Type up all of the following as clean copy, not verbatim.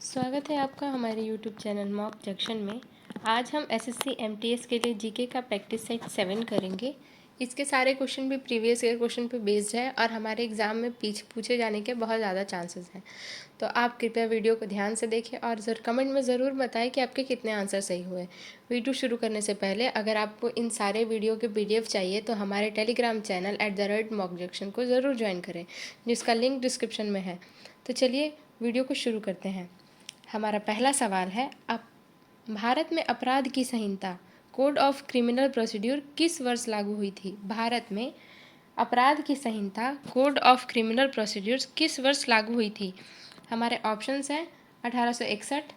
स्वागत है आपका हमारे YouTube चैनल मॉक जंक्शन में। आज हम एसएससी एमटीएस के लिए जीके का प्रैक्टिस सेट 7 करेंगे। इसके सारे क्वेश्चन भी प्रीवियस ईयर क्वेश्चन पे बेस्ड है और हमारे एग्ज़ाम में पूछे जाने के बहुत ज़्यादा चांसेस हैं। तो आप कृपया वीडियो को ध्यान से देखें और कमेंट में ज़रूर बताएं कि आपके कितने आंसर सही हुए। वीडियो शुरू करने से पहले अगर आपको इन सारे वीडियो के PDF चाहिए तो हमारे टेलीग्राम चैनल @मॉक जंक्शन को ज़रूर ज्वाइन करें, जिसका लिंक डिस्क्रिप्शन में है। तो चलिए वीडियो को शुरू करते हैं। हमारा पहला सवाल है, भारत में अपराध की संहिता कोड ऑफ क्रिमिनल प्रोसीड्यूर किस वर्ष लागू हुई थी? भारत में अपराध की संहिता कोड ऑफ क्रिमिनल प्रोसीड्यूर किस वर्ष लागू हुई थी? हमारे ऑप्शंस हैं 1861,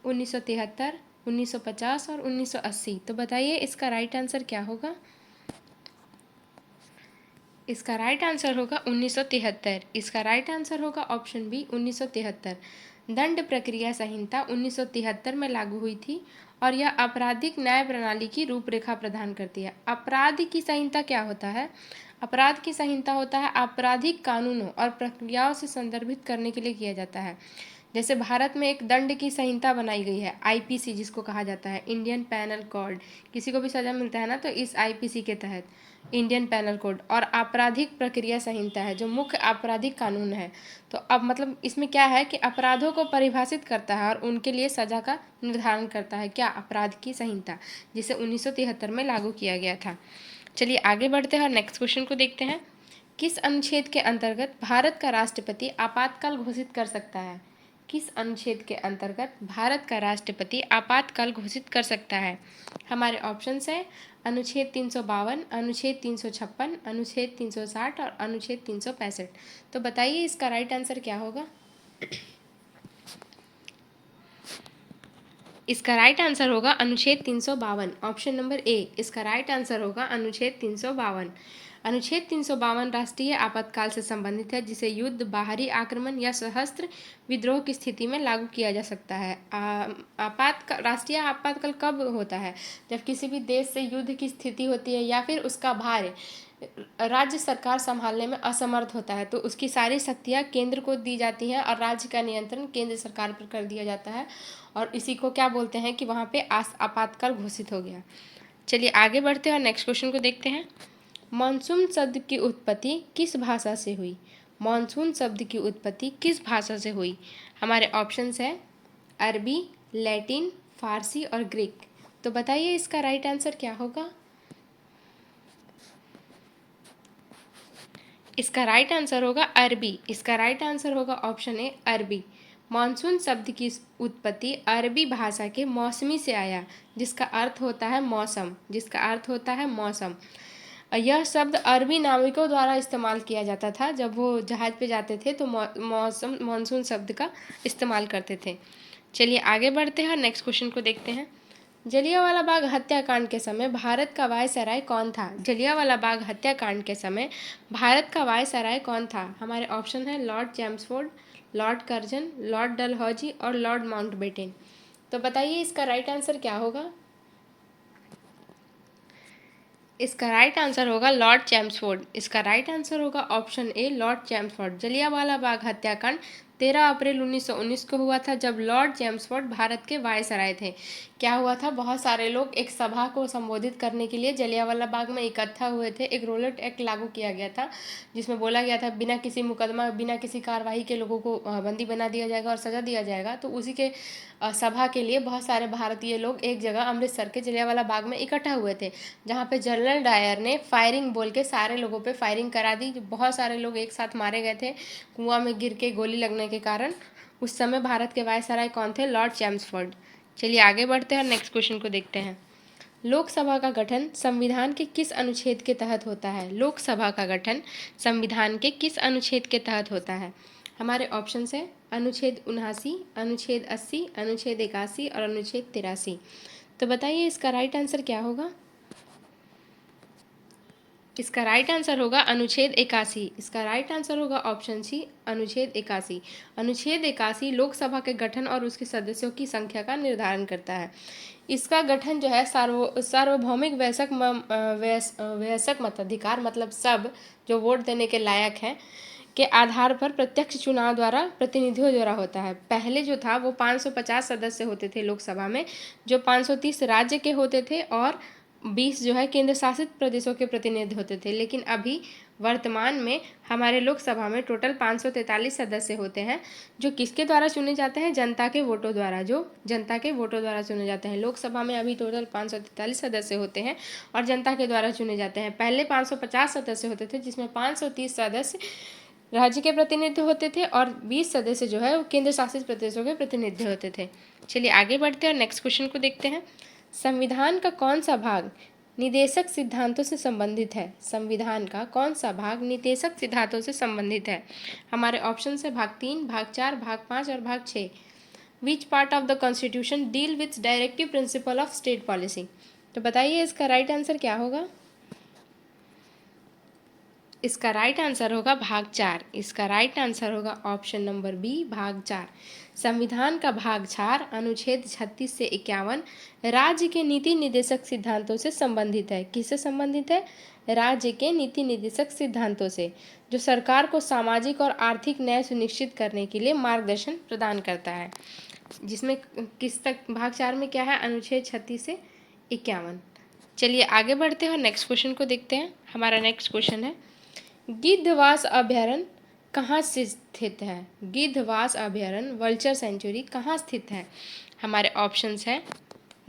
1973, 1950 और 1980। तो बताइए इसका राइट आंसर क्या होगा? इसका राइट आंसर होगा 1973। इसका राइट आंसर होगा ऑप्शन बी 1973। दंड प्रक्रिया संहिता 1973 में लागू हुई थी और यह आपराधिक न्याय प्रणाली की रूपरेखा प्रदान करती है। अपराध की संहिता क्या होता है? अपराध की संहिता होता है आपराधिक कानूनों और प्रक्रियाओं से संदर्भित करने के लिए किया जाता है। जैसे भारत में एक दंड की संहिता बनाई गई है, IPC जिसको कहा जाता है, इंडियन पैनल कोड। किसी को भी सज़ा मिलता है ना, तो इस IPC के तहत इंडियन पैनल कोड। और आपराधिक प्रक्रिया संहिता है जो मुख्य आपराधिक कानून है। तो अब मतलब इसमें क्या है कि अपराधों को परिभाषित करता है और उनके लिए सज़ा का निर्धारण करता है। क्या? अपराध की संहिता, जिसे 1973 में लागू किया गया था। चलिए आगे बढ़ते हैं और नेक्स्ट क्वेश्चन को देखते हैं। किस अनुच्छेद के अंतर्गत भारत का राष्ट्रपति आपातकाल घोषित कर सकता है? किस अनुच्छेद के अंतर्गत भारत का राष्ट्रपति आपातकाल घोषित कर सकता है? हमारे ऑप्शंस है अनुच्छेद 352, अनुच्छेद 356, अनुच्छेद 360 और अनुच्छेद 365। तो बताइए इसका राइट आंसर क्या होगा? इसका राइट आंसर होगा अनुच्छेद 352, ऑप्शन नंबर ए। इसका राइट आंसर होगा अनुच्छेद 352। अनुच्छेद 352 राष्ट्रीय आपातकाल से संबंधित है, जिसे युद्ध, बाहरी आक्रमण या सशस्त्र विद्रोह की स्थिति में लागू किया जा सकता है। राष्ट्रीय आपातकाल कब होता है? जब किसी भी देश से युद्ध की स्थिति होती है या फिर उसका भार राज्य सरकार संभालने में असमर्थ होता है, तो उसकी सारी शक्तियाँ केंद्र को दी जाती हैं और राज्य का नियंत्रण केंद्र सरकार पर कर दिया जाता है। और इसी को क्या बोलते हैं कि वहाँ पे आपातकाल घोषित हो गया। चलिए आगे बढ़ते हैं और नेक्स्ट क्वेश्चन को देखते हैं। मानसून शब्द की उत्पत्ति किस भाषा से हुई? मानसून शब्द की उत्पत्ति किस भाषा से हुई? हमारे ऑप्शंस है अरबी, लैटिन, फारसी और ग्रीक। तो बताइए इसका राइट आंसर क्या होगा? इसका राइट आंसर होगा अरबी। इसका राइट आंसर होगा ऑप्शन ए अरबी। मानसून शब्द की उत्पत्ति अरबी भाषा के मौसमी से आया, जिसका अर्थ होता है मौसम। जिसका अर्थ होता है मौसम। यह शब्द अरबी नाविकों द्वारा इस्तेमाल किया जाता था। जब वो जहाज पे जाते थे तो मानसून शब्द का इस्तेमाल करते थे। चलिए आगे बढ़ते हैं, नेक्स्ट क्वेश्चन को देखते हैं। जलियांवाला बाग हत्याकांड के समय भारत का वायसराय कौन था? जलियांवाला बाग हत्याकांड के समय भारत का वायसराय कौन था? हमारे ऑप्शन है Lord Chelmsford, Lord Curzon, Lord Dalhousie और लॉर्ड माउंटबेटन। तो बताइए इसका राइट आंसर क्या होगा? इसका राइट आंसर होगा लॉर्ड चैम्सफोर्ड। इसका राइट आंसर होगा option A Lord Chelmsford. Jallianwala Bagh हत्याकांड 13 अप्रैल 1919 को हुआ था, जब लॉर्ड चैम्सफोर्ड भारत के वायसराय थे। क्या हुआ था? बहुत सारे लोग एक सभा को संबोधित करने के लिए जलियांवाला बाग में इकट्ठा हुए थे। एक रोलेट एक्ट लागू किया गया था, जिसमें बोला गया था बिना किसी मुकदमा, बिना किसी कार्रवाई के लोगों को बंदी बना दिया जाएगा और सज़ा दिया जाएगा। तो उसी के सभा के लिए बहुत सारे भारतीय लोग एक जगह अमृतसर के जलियांवाला बाग में इकट्ठा हुए थे, जहाँ पे जनरल डायर ने फायरिंग बोल के सारे लोगों पे फायरिंग करा दी। बहुत सारे लोग एक साथ मारे गए थे कुआं में गिर के गोली लगने के कारण। उस समय भारत के वायसराय कौन थे? Lord Chelmsford. चलिए आगे बढ़ते हैं और नेक्स्ट क्वेश्चन को देखते हैं। लोकसभा का गठन संविधान के किस अनुच्छेद के तहत होता है? लोकसभा का गठन संविधान के किस अनुच्छेद के तहत होता है? हमारे ऑप्शंस है अनुच्छेद 79, अनुच्छेद 80, अनुच्छेद 81 और अनुच्छेद 83। तो बताइए इसका राइट आंसर क्या होगा? इसका राइट आंसर होगा अनुच्छेद 81। इसका राइट आंसर होगा ऑप्शन सी अनुच्छेद 81। अनुच्छेद 81 लोकसभा के गठन और उसके सदस्यों की संख्या का निर्धारण करता है। इसका गठन जो है सार्वभौमिक वयस्क मताधिकार, मतलब सब जो वोट देने के लायक हैं के आधार पर प्रत्यक्ष चुनाव द्वारा प्रतिनिधियों द्वारा होता है। पहले जो था वो 550 सदस्य होते थे लोकसभा में, जो 530 राज्य के होते थे और 20 जो है केंद्र शासित प्रदेशों के प्रतिनिधि होते थे। लेकिन अभी वर्तमान में हमारे लोकसभा में टोटल 543 सदस्य होते हैं, जो किसके द्वारा चुने जाते हैं? जनता के वोटों द्वारा, जो जनता के वोटों द्वारा चुने जाते हैं। लोकसभा में अभी टोटल 543 सदस्य होते हैं और जनता के द्वारा चुने जाते हैं। पहले 550 सदस्य होते थे, जिसमें 530 सदस्य राज्य के प्रतिनिधि होते थे और 20 सदस्य जो है वो केंद्र शासित प्रदेशों के प्रतिनिधि होते थे। चलिए आगे बढ़ते हैं और नेक्स्ट क्वेश्चन को देखते हैं। संविधान का कौन सा भाग निदेशक सिद्धांतों से संबंधित है? संविधान का कौन सा भाग निदेशक सिद्धांतों से संबंधित है? हमारे ऑप्शन है भाग 3, भाग 4, भाग 5 और भाग 6। Which part of the constitution deal with directive principle of state policy? तो बताइए इसका राइट आंसर क्या होगा? इसका राइट आंसर होगा भाग 4। इसका राइट आंसर होगा ऑप्शन नंबर बी, भाग 4। संविधान का भाग 4 अनुच्छेद 36 से 51 राज्य के नीति निर्देशक सिद्धांतों से संबंधित है। किससे संबंधित है? राज्य के नीति निर्देशक सिद्धांतों से, जो सरकार को सामाजिक और आर्थिक न्याय सुनिश्चित करने के लिए मार्गदर्शन प्रदान करता है। जिसमें किस तक भाग 4 में क्या है? अनुच्छेद 36 से 51। चलिए आगे बढ़ते हैं और नेक्स्ट क्वेश्चन को देखते हैं। हमारा नेक्स्ट क्वेश्चन है, गिद्धवास अभयारण्य कहाँ स्थित है? गिद्धवास अभयारण्य वल्चर सेंचुरी कहाँ स्थित है? हमारे ऑप्शंस हैं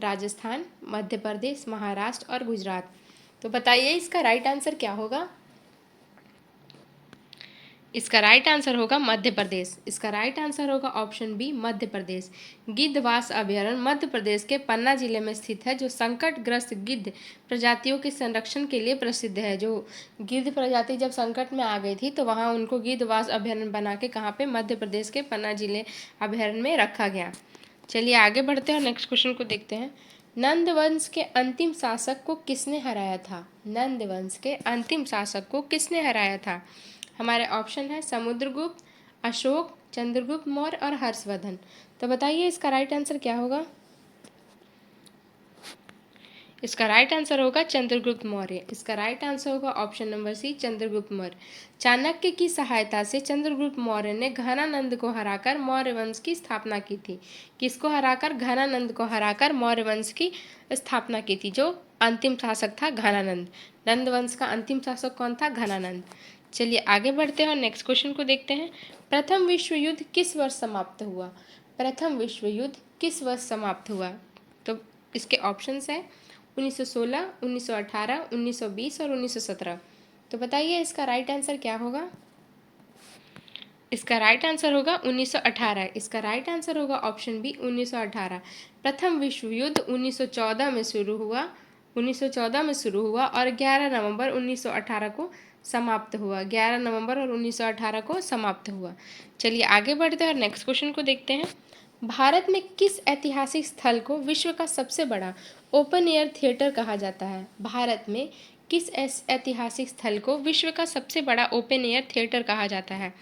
राजस्थान, मध्य प्रदेश, महाराष्ट्र और गुजरात। तो बताइए इसका राइट आंसर क्या होगा? इसका राइट आंसर होगा मध्य प्रदेश। इसका राइट आंसर होगा ऑप्शन बी, मध्य प्रदेश। गिद्धवास अभयारण्य मध्य प्रदेश के पन्ना जिले में स्थित है, जो संकटग्रस्त गिद्ध प्रजातियों के संरक्षण के लिए प्रसिद्ध है। जो गिद्ध प्रजाति जब संकट में आ गई थी तो वहाँ उनको गिद्धवास अभयारण्य बना के कहाँ पे? मध्य प्रदेश के पन्ना जिले अभयारण्य में रखा गया। चलिए आगे बढ़ते हैं और नेक्स्ट क्वेश्चन को देखते हैं। नंद वंश के अंतिम शासक को किसने हराया था? नंद वंश के अंतिम शासक को किसने हराया था? हमारे ऑप्शन है समुद्रगुप्त, अशोक, चंद्रगुप्त मौर्य और हर्षवर्धन। तो बताइए इसका राइट आंसर क्या होगा? इसका राइट आंसर होगा चंद्रगुप्त मौर्य। इसका राइट आंसर होगा option number C, Chandragupta Maurya. Chanakya की सहायता से चंद्रगुप्त मौर्य ने घनानंद को हराकर मौर्य वंश की स्थापना की थी। किसको हराकर? घनानंद को हराकर मौर्य वंश की स्थापना की थी। जो अंतिम शासक था घनानंद। नंद वंश का अंतिम शासक कौन था? घनानंद। चलिए आगे बढ़ते हैं और नेक्स्ट क्वेश्चन को देखते हैं। प्रथम विश्व युद्ध किस वर्ष समाप्त हुआ? प्रथम विश्व युद्ध किस वर्ष समाप्त हुआ? तो इसके ऑप्शंस हैं 1916, 1918, 1920 और 1917। तो बताइए इसका राइट आंसर क्या होगा? इसका राइट आंसर होगा 1918। इसका राइट आंसर होगा ऑप्शन बी, 1918। प्रथम विश्व युद्ध 1914 में शुरू हुआ। 1914 में शुरू हुआ और 11 नवंबर 1918 को समाप्त हुआ। 11 नवंबर और 1918 को समाप्त हुआ। चलिए आगे बढ़ते हैं और नेक्स्ट क्वेश्चन को देखते हैं। भारत में किस ऐतिहासिक स्थल को विश्व का सबसे बड़ा ओपन एयर थिएटर कहा जाता है? भारत में किस ऐतिहासिक स्थल को विश्व का सबसे बड़ा ओपन एयर थिएटर कहा जाता है?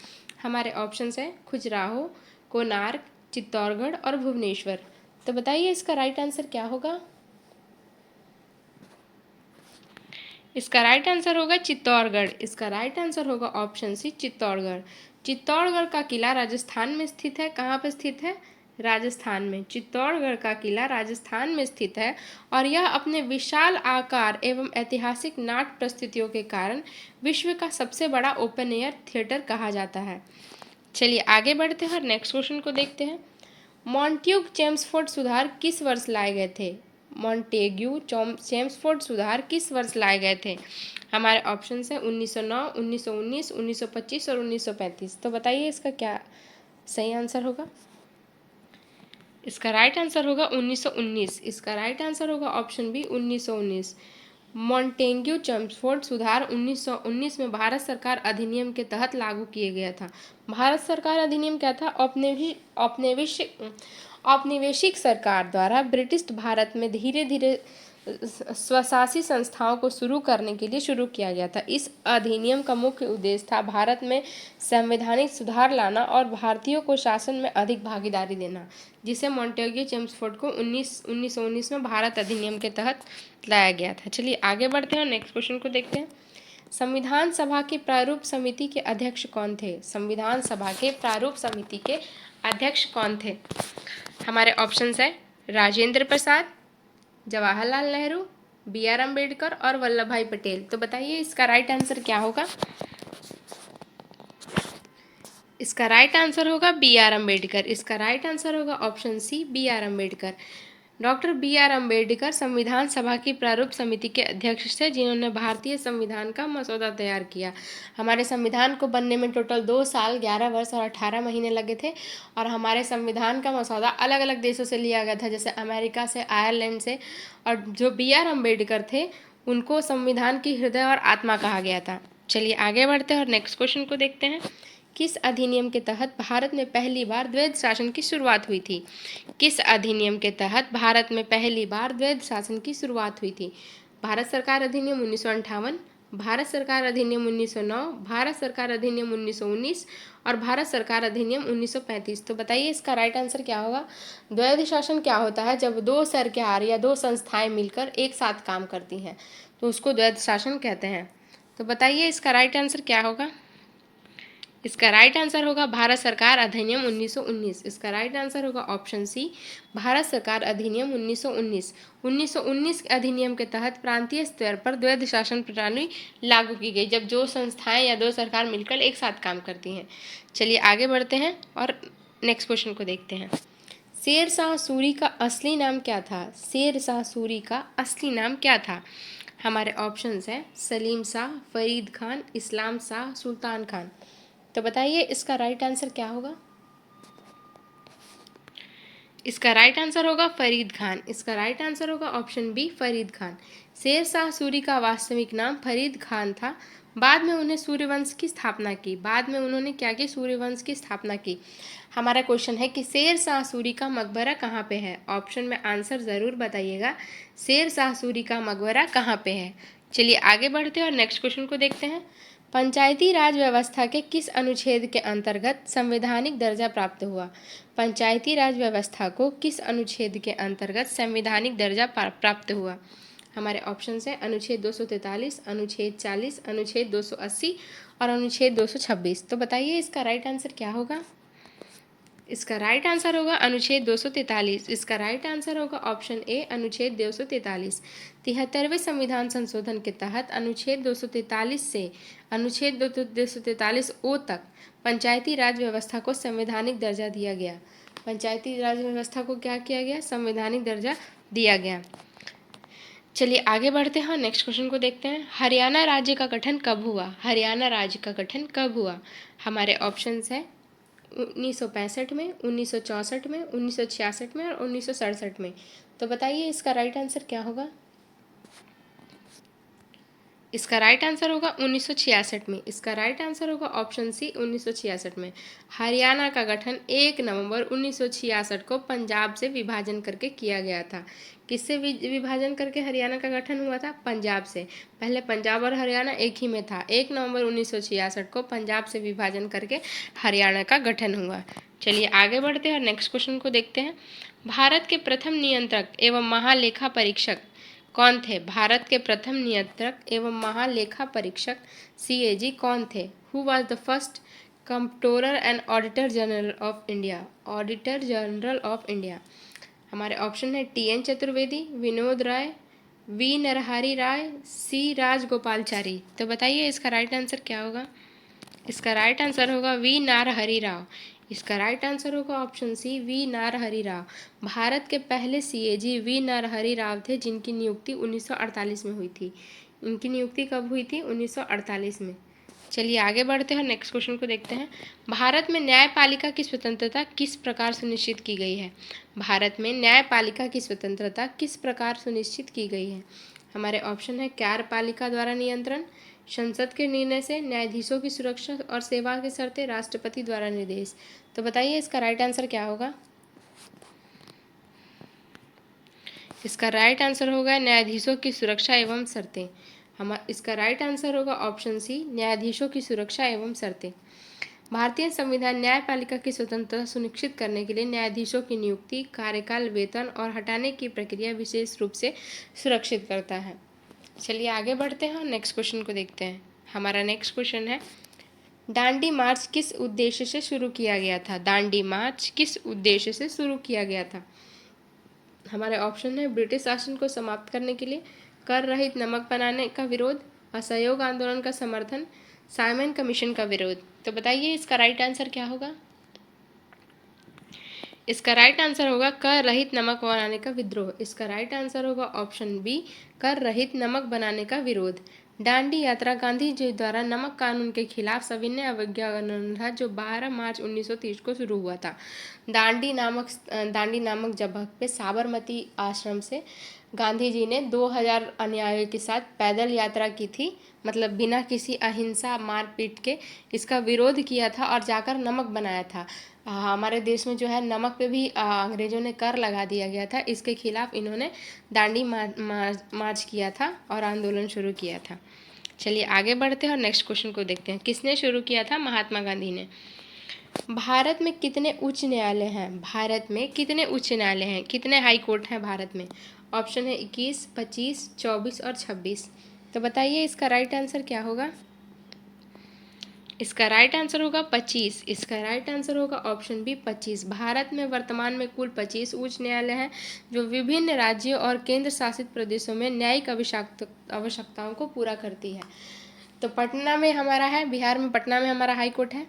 हमारे ऑप्शंस हैं खजुराहो, कोणार्क, चित्तौड़गढ़ और भुवनेश्वर। तो बताइए इसका राइट आंसर क्या होगा? इसका राइट आंसर होगा चित्तौड़गढ़। इसका राइट आंसर होगा ऑप्शन सी, चित्तौड़गढ़। चित्तौड़गढ़ का किला राजस्थान में स्थित है। कहाँ पर स्थित है? राजस्थान में। चित्तौड़गढ़ का किला राजस्थान में स्थित है और यह अपने विशाल आकार एवं ऐतिहासिक नाट्य प्रस्तुतियों के कारण विश्व का सबसे बड़ा ओपन एयर थिएटर कहा जाता है। चलिए आगे बढ़ते हैं और नेक्स्ट क्वेश्चन को देखते हैं। मॉन्टेग्यू चेम्सफोर्ड सुधार किस वर्ष लाए गए थे? मॉन्टेग्यू चेम्सफोर्ड सुधार किस वर्ष लाए गए थे? हमारे ऑप्शंस हैं 1909, 1919, 1925 और 1935। तो बताइए इसका क्या सही आंसर होगा? इसका राइट आंसर होगा 1919। इसका राइट आंसर होगा ऑप्शन बी, 1919। मॉन्टेग्यू चेम्सफोर्ड सुधार 1919 में भारत सरकार अधिनियम के तहत लागू किया गया था। भारत सरकार अधिनियम क्या था? औपनिवेशिक सरकार द्वारा ब्रिटिश भारत में धीरे धीरे स्वशासी संस्थाओं को शुरू करने के लिए शुरू किया गया था। इस अधिनियम का मुख्य उद्देश्य था भारत में संवैधानिक सुधार लाना और भारतीयों को शासन में अधिक भागीदारी देना, जिसे मॉन्टेग्यू चेम्सफोर्ड को 1919 में भारत अधिनियम के तहत लाया गया था। चलिए आगे बढ़ते हैं और नेक्स्ट क्वेश्चन को देखते हैं। संविधान सभा के प्रारूप समिति के अध्यक्ष कौन थे? संविधान सभा के प्रारूप समिति के अध्यक्ष कौन थे? हमारे ऑप्शंस है राजेंद्र प्रसाद, जवाहरलाल नेहरू, बी आर अम्बेडकर और वल्लभ भाई पटेल। तो बताइए इसका राइट आंसर क्या होगा? इसका राइट आंसर होगा बी आर अम्बेडकर। इसका राइट आंसर होगा option C, B R Ambedkar. Doctor B R Ambedkar संविधान सभा की प्रारूप समिति के अध्यक्ष थे, जिन्होंने भारतीय संविधान का मसौदा तैयार किया। हमारे संविधान को बनने में टोटल 2 साल 11 वर्ष और 18 महीने लगे थे और हमारे संविधान का मसौदा अलग अलग देशों से लिया गया था, जैसे अमेरिका से, आयरलैंड से। और जो बी आर अम्बेडकर थे उनको संविधान की हृदय और आत्मा कहा गया था। चलिए आगे बढ़ते हैं और नेक्स्ट क्वेश्चन को देखते हैं। किस अधिनियम के तहत भारत में पहली बार द्वैध शासन की शुरुआत हुई थी? किस अधिनियम के तहत भारत में पहली बार द्वैध शासन की शुरुआत हुई थी? भारत सरकार अधिनियम 1958, भारत सरकार अधिनियम 1909, भारत सरकार अधिनियम 1919 और भारत सरकार अधिनियम 1935। तो बताइए इसका राइट आंसर क्या होगा? द्वैध शासन क्या होता है? जब 2 सरकार या 2 संस्थाएं मिलकर एक साथ काम करती हैं तो उसको द्वैध शासन कहते हैं। तो बताइए इसका राइट आंसर क्या होगा? इसका राइट आंसर होगा भारत सरकार अधिनियम 1919। इसका राइट आंसर होगा ऑप्शन सी, भारत सरकार अधिनियम 1919। 1919 के अधिनियम के तहत प्रांतीय स्तर पर द्वैध शासन प्रणाली लागू की गई, जब 2 संस्थाएं या 2 सरकार मिलकर एक साथ काम करती हैं। चलिए आगे बढ़ते हैं और नेक्स्ट क्वेश्चन को देखते हैं। शेर शाह सूरी का असली नाम क्या था? शेर शाह सूरी का असली नाम क्या था? हमारे ऑप्शंस हैं सलीम शाह, फरीद खान, इस्लाम शाह, सुल्तान खान। तो बताइए इसका राइट आंसर क्या होगा? इसका राइट आंसर होगा फरीद खान। इसका राइट आंसर होगा ऑप्शन बी, फरीद खान। शेर शाह सूरी का वास्तविक नाम फरीद खान था। बाद में उन्हें सूर्यवंश की स्थापना की। बाद में उन्होंने क्या की? सूर्यवंश की स्थापना की। हमारा क्वेश्चन है कि शेर शाह सूरी का मकबरा कहाँ पे है? ऑप्शन में आंसर ज़रूर बताइएगा, शेर शाह सूरी का मकबरा कहाँ पे है। चलिए आगे बढ़ते हैं और नेक्स्ट क्वेश्चन को देखते हैं। पंचायती राज व्यवस्था के किस अनुच्छेद के अंतर्गत संवैधानिक दर्जा प्राप्त हुआ? पंचायती राज व्यवस्था को किस अनुच्छेद के अंतर्गत संवैधानिक दर्जा प्राप्त हुआ? हमारे ऑप्शन है अनुच्छेद 243, अनुच्छेद 40, अनुच्छेद 280 और अनुच्छेद 226। तो बताइए इसका राइट आंसर क्या होगा? इसका राइट आंसर होगा अनुच्छेद 243। इसका राइट आंसर होगा ऑप्शन ए, अनुच्छेद 243। 73वें संविधान संशोधन के तहत अनुच्छेद 243 से अनुच्छेद 243 ओ तक पंचायती राज व्यवस्था को संवैधानिक दर्जा दिया गया। पंचायती राज व्यवस्था को क्या किया गया? संवैधानिक दर्जा दिया गया। चलिए आगे बढ़ते हैं, नेक्स्ट क्वेश्चन को देखते हैं। हरियाणा राज्य का गठन कब हुआ? हरियाणा राज्य का गठन कब हुआ? हमारे ऑप्शंस हैं 1965 में, 1964 में, 1966 में और 1967 में। तो बताइए इसका राइट आंसर क्या होगा? इसका राइट आंसर होगा 1966 में। इसका राइट आंसर होगा ऑप्शन सी, 1966 में। हरियाणा का गठन 1 नवंबर 1966 को पंजाब से विभाजन करके किया गया था। किससे विभाजन करके हरियाणा का गठन हुआ था? पंजाब से। पहले पंजाब और हरियाणा एक ही में था। 1 नवंबर 1966 को पंजाब से विभाजन करके हरियाणा का गठन हुआ। चलिए आगे बढ़ते हैं और नेक्स्ट क्वेश्चन को देखते हैं। भारत के प्रथम नियंत्रक एवं महालेखा परीक्षक कौन थे? भारत के प्रथम नियंत्रक एवं महालेखा परीक्षक CAG कौन थे? Who was the first comptroller and auditor general of India? Auditor general of India. हमारे ऑप्शन है TN Chaturvedi, Vinod Rai, V Narahari Rai, C Rajagopalachari. तो बताइए इसका राइट आंसर क्या होगा? इसका राइट आंसर होगा V नारहरि राव। इसका राइट आंसर होगा option C, V Narahari Rao. Bharat के पहले CAG V नारहरि राव थे, जिनकी नियुक्ति 1948 में हुई थी। इनकी नियुक्ति कब हुई थी? 1948 में। चलिए आगे बढ़ते हैं, नेक्स्ट क्वेश्चन को देखते हैं। भारत में न्यायपालिका की स्वतंत्रता किस प्रकार सुनिश्चित की गई है? भारत में न्यायपालिका की स्वतंत्रता किस प्रकार सुनिश्चित की गई है? हमारे ऑप्शन है कार्यपालिका द्वारा नियंत्रण, संसद के निर्णय से, न्यायाधीशों की सुरक्षा और सेवा के शर्तें, राष्ट्रपति द्वारा निर्देश। तो बताइए इसका राइट आंसर क्या होगा? इसका राइट आंसर होगा न्यायाधीशों की सुरक्षा एवं शर्तें। इसका राइट आंसर होगा ऑप्शन सी, न्यायाधीशों की सुरक्षा एवं शर्तें। भारतीय संविधान न्यायपालिका की स्वतंत्रता सुनिश्चित करने के लिए न्यायाधीशों की नियुक्ति, कार्यकाल, वेतन और हटाने की प्रक्रिया विशेष रूप से सुरक्षित करता है। चलिए आगे बढ़ते हैं, नेक्स्ट क्वेश्चन को देखते हैं। हमारा नेक्स्ट क्वेश्चन है, दांडी मार्च किस उद्देश्य से शुरू किया गया था? दांडी मार्च किस उद्देश्य से शुरू किया गया था? हमारे ऑप्शन है, ब्रिटिश शासन को समाप्त करने के लिए, कर रहित नमक बनाने का विरोध, असहयोग आंदोलन का समर्थन, साइमन कमीशन का विरोध। तो बताइए इसका राइट आंसर क्या होगा? इसका राइट आंसर होगा कर रहित नमक बनाने का विद्रोह। इसका राइट आंसर होगा ऑप्शन बी, कर रहित नमक बनाने का विरोध। दांडी यात्रा गांधी जी द्वारा नमक कानून के खिलाफ सविनय अवज्ञा आंदोलन था जो 12 मार्च 1930 को शुरू हुआ था। दांडी नामक जगह पे साबरमती आश्रम से गांधी जी ने 2000 अनुयायियों के साथ पैदल यात्रा की थी, मतलब बिना किसी अहिंसा मारपीट के इसका विरोध किया था और जाकर नमक बनाया था। हमारे देश में जो है नमक पे भी अंग्रेजों ने कर लगा दिया गया था, इसके खिलाफ इन्होंने दांडी मार्च किया था और आंदोलन शुरू किया था। चलिए आगे बढ़ते हैं और नेक्स्ट क्वेश्चन को देखते हैं। किसने शुरू किया था? महात्मा गांधी ने। भारत में कितने उच्च न्यायालय हैं? भारत में कितने उच्च न्यायालय हैं? कितने हाई कोर्ट हैं भारत में? ऑप्शन है 21, 25, 24 और 26। तो बताइए इसका राइट आंसर क्या होगा? इसका राइट आंसर होगा 25। इसका राइट आंसर होगा ऑप्शन बी 25। भारत में वर्तमान में कुल 25 उच्च न्यायालय हैं जो विभिन्न राज्यों और केंद्र शासित प्रदेशों में न्यायिक आवश्यकताओं को पूरा करती है। तो पटना में हमारा है, बिहार में पटना में हमारा हाई कोर्ट है।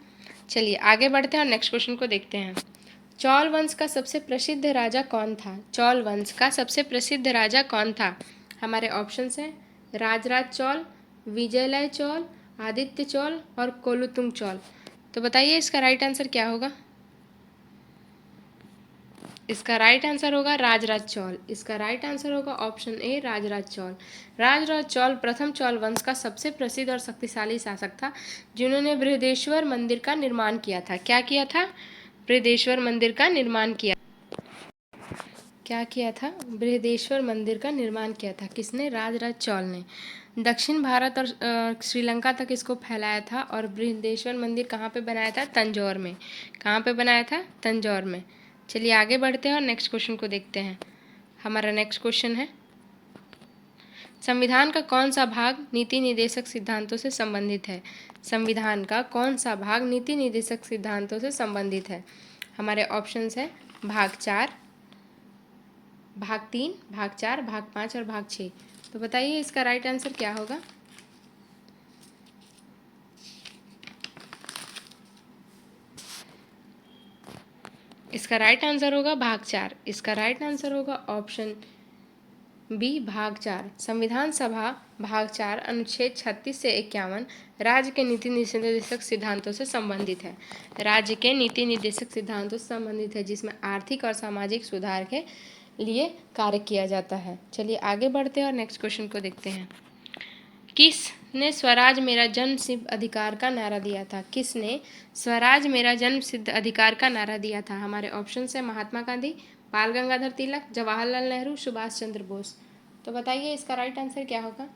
चलिए आगे बढ़ते हैं और नेक्स्ट क्वेश्चन को देखते हैं। चौल वंश का सबसे प्रसिद्ध राजा कौन था? चौल वंश का सबसे प्रसिद्ध राजा कौन था? हमारे ऑप्शंस हैं, राजराज चौल, विजयलय चौल, आदित्य चौल और कोलुतुंग चौल। तो बताइए इसका राइट आंसर क्या होगा? इसका राइट आंसर होगा राजराज चौल। इसका राइट आंसर होगा ऑप्शन ए राजराज चौल। राजराज चौल प्रथम चौल वंश का सबसे प्रसिद्ध और शक्तिशाली शासक था जिन्होंने बृहदेश्वर मंदिर का निर्माण किया था। क्या किया था? बृहदेश्वर मंदिर का निर्माण किया। क्या किया था? बृहदेश्वर मंदिर का निर्माण किया था। किसने? राजराज चौल ने। दक्षिण भारत और श्रीलंका तक इसको फैलाया था और बृहदेश्वर मंदिर कहाँ पे बनाया था? तंजौर में। कहाँ पे बनाया था? तंजौर में। चलिए आगे बढ़ते हैं और नेक्स्ट क्वेश्चन को देखते हैं। हमारा नेक्स्ट क्वेश्चन है, संविधान का कौन सा भाग नीति निर्देशक सिद्धांतों से संबंधित है? संविधान का कौन सा भाग नीति निर्देशक सिद्धांतों से संबंधित है? हमारे ऑप्शंस है भाग 4, भाग 3, भाग 4, भाग 5 और भाग 6। तो बताइए इसका राइट आंसर क्या होगा? इसका राइट आंसर होगा भाग 4। इसका राइट आंसर होगा ऑप्शन बी भाग 4। संविधान सभा भाग 4 अनुच्छेद 36 से 51 राज्य के नीति निर्देशक सिद्धांतों से संबंधित है। राज्य के नीति निर्देशक सिद्धांतों से संबंधित है जिसमें आर्थिक और सामाजिक सुधार के लिए कार्य किया जाता है। चलिए आगे बढ़ते हैं और नेक्स्ट क्वेश्चन को देखते हैं। किसने स्वराज मेरा जन्म सिद्ध अधिकार का नारा दिया था? किसने स्वराज मेरा जन्म सिद्ध अधिकार का नारा दिया था? हमारे ऑप्शन है महात्मा गांधी, बाल गंगाधर तिलक, जवाहरलाल नेहरू, सुभाष चंद्र बोस। तो बताइए इसका राइट आंसर क्या होगा?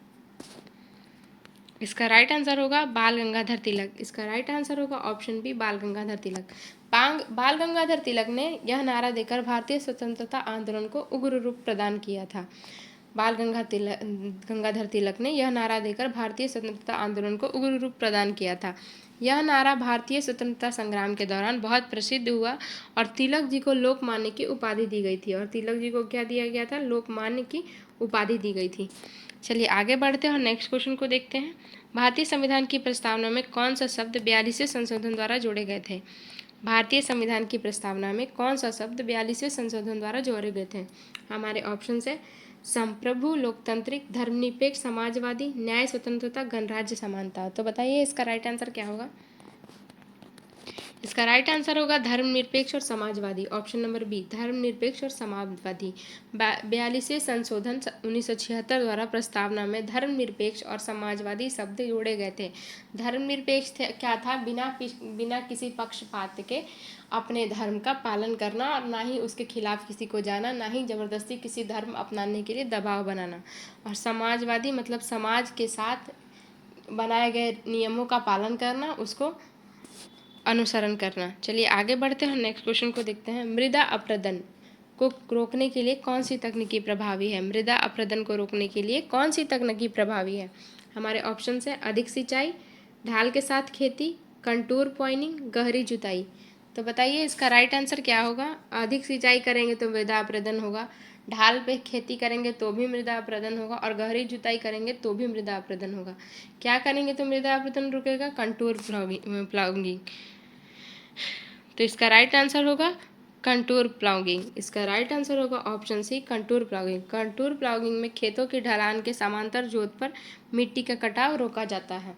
इसका राइट आंसर होगा बाल गंगाधर तिलक। इसका राइट आंसर होगा ऑप्शन बी बाल गंगाधर तिलक। बाल गंगाधर तिलक ने यह नारा देकर भारतीय स्वतंत्रता आंदोलन को उग्र रूप प्रदान किया था। बाल गंगाधर तिलक ने यह नारा देकर भारतीय स्वतंत्रता आंदोलन को उग्र रूप प्रदान किया था। यह नारा भारतीय स्वतंत्रता संग्राम के दौरान बहुत प्रसिद्ध हुआ और तिलक जी को लोकमान्य की उपाधि दी गई थी। और तिलक जी को क्या दिया गया था? लोकमान्य की उपाधि दी गई थी। चलिए आगे बढ़ते हैं और नेक्स्ट क्वेश्चन को देखते हैं। भारतीय संविधान की प्रस्तावना में कौन सा शब्द 42वें संशोधन द्वारा जोड़े गए थे? भारतीय संविधान की प्रस्तावना में कौन सा शब्द 42वें संशोधन द्वारा जोड़े गए थे? हमारे ऑप्शन है संप्रभु, लोकतांत्रिक, धर्मनिरपेक्ष, समाजवादी, न्याय, स्वतंत्रता, गणराज्य, समानता। तो बताइए इसका राइट आंसर क्या होगा? इसका राइट आंसर होगा धर्मनिरपेक्ष और समाजवादी। ऑप्शन नंबर बी धर्मनिरपेक्ष और समाजवादी। 42वें संशोधन 1976 द्वारा प्रस्तावना में धर्मनिरपेक्ष और समाजवादी शब्द जोड़े गए थे। धर्मनिरपेक्ष क्या था? बिना किसी पक्षपात के अपने धर्म का पालन करना और ना ही उसके खिलाफ किसी को जाना, ना ही जबरदस्ती किसी धर्म अपनाने के लिए दबाव बनाना। और समाजवादी मतलब समाज के साथ बनाए गए नियमों का पालन करना, उसको अनुसरण करना। चलिए आगे बढ़ते हैं, नेक्स्ट क्वेश्चन को देखते हैं। मृदा अपरदन को रोकने के लिए कौन सी तकनीकी प्रभावी है? मृदा अपरदन को रोकने के लिए कौन सी तकनीकी प्रभावी है? हमारे ऑप्शन है अधिक सिंचाई, ढाल के साथ खेती, कंटूर पॉइनिंग, गहरी जुताई। तो बताइए इसका राइट आंसर क्या होगा। अधिक सिंचाई करेंगे तो मृदा अपरदन होगा, ढाल पे खेती करेंगे तो भी मृदा अपरदन होगा, और गहरी जुताई करेंगे तो भी मृदा अपरदन होगा। क्या करेंगे तो मृदा अपरदन रुकेगा? कंटूर प्लाउगिंग। तो इसका राइट आंसर होगा कंटूर प्लाउगिंग। इसका राइट आंसर होगा ऑप्शन सी कंटूर प्लाउगिंग। कंटूर प्लाउगिंग में खेतों की ढलान के समांतर जोत पर मिट्टी का कटाव रोका जाता है।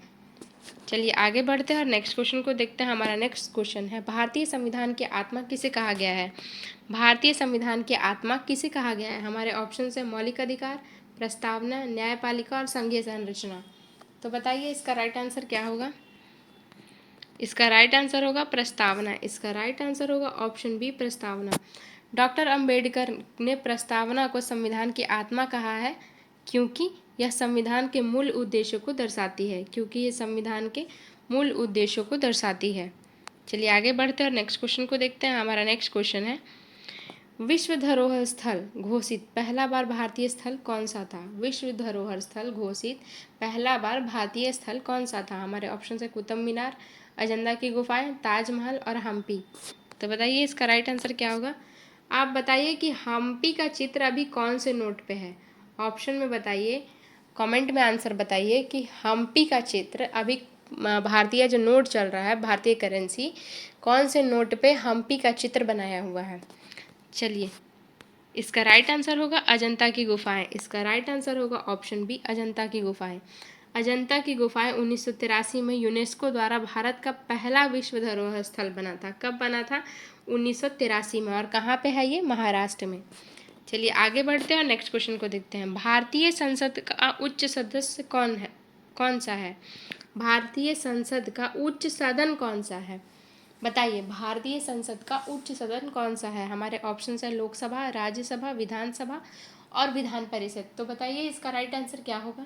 चलिए आगे बढ़ते हैं और नेक्स्ट क्वेश्चन को देखते हैं। हमारा नेक्स्ट क्वेश्चन है भारतीय संविधान की आत्मा किसे कहा गया है? भारतीय संविधान की आत्मा किसे कहा गया है? हमारे ऑप्शन है मौलिक अधिकार, प्रस्तावना, न्यायपालिका और संघीय संरचना। तो बताइए इसका राइट आंसर क्या होगा। इसका राइट आंसर होगा प्रस्तावना। इसका राइट आंसर होगा ऑप्शन बी प्रस्तावना। डॉक्टर अंबेडकर ने प्रस्तावना को संविधान की आत्मा कहा है क्योंकि यह संविधान के मूल उद्देश्यों को दर्शाती है। क्योंकि यह संविधान के मूल उद्देश्यों को दर्शाती है। चलिए आगे बढ़ते हैं और नेक्स्ट क्वेश्चन को देखते हैं। हमारा नेक्स्ट क्वेश्चन है विश्व धरोहर स्थल घोषित पहला बार भारतीय स्थल कौन सा था? विश्व धरोहर स्थल घोषित पहला बार भारतीय स्थल कौन सा था? हमारे ऑप्शन है कुतुब मीनार, अजंता की गुफाएं, ताजमहल और हम्पी। तो बताइए इसका राइट आंसर क्या होगा। आप बताइए कि हम्पी का चित्र अभी कौन से नोट पे है। ऑप्शन में बताइए, कमेंट में आंसर बताइए कि हम्पी का चित्र अभी भारतीय जो नोट चल रहा है, भारतीय करेंसी, कौन से नोट पे हम्पी का चित्र बनाया हुआ है। चलिए इसका राइट आंसर होगा अजंता की गुफाएं। इसका राइट आंसर होगा ऑप्शन बी अजंता की गुफाएं। अजंता की गुफाएं 1983 में यूनेस्को द्वारा भारत का पहला विश्व धरोहर स्थल बना था। कब बना था? 1983 में। और कहाँ पे है ये? महाराष्ट्र में। चलिए आगे बढ़ते हैं और नेक्स्ट क्वेश्चन को देखते हैं। भारतीय संसद का उच्च सदस्य कौन सा है? भारतीय संसद का उच्च सदन कौन सा है? बताइए भारतीय संसद का उच्च सदन कौन सा है? हमारे ऑप्शन है लोकसभा, राज्यसभा, विधानसभा और विधान परिषद। तो बताइए इसका राइट आंसर क्या होगा।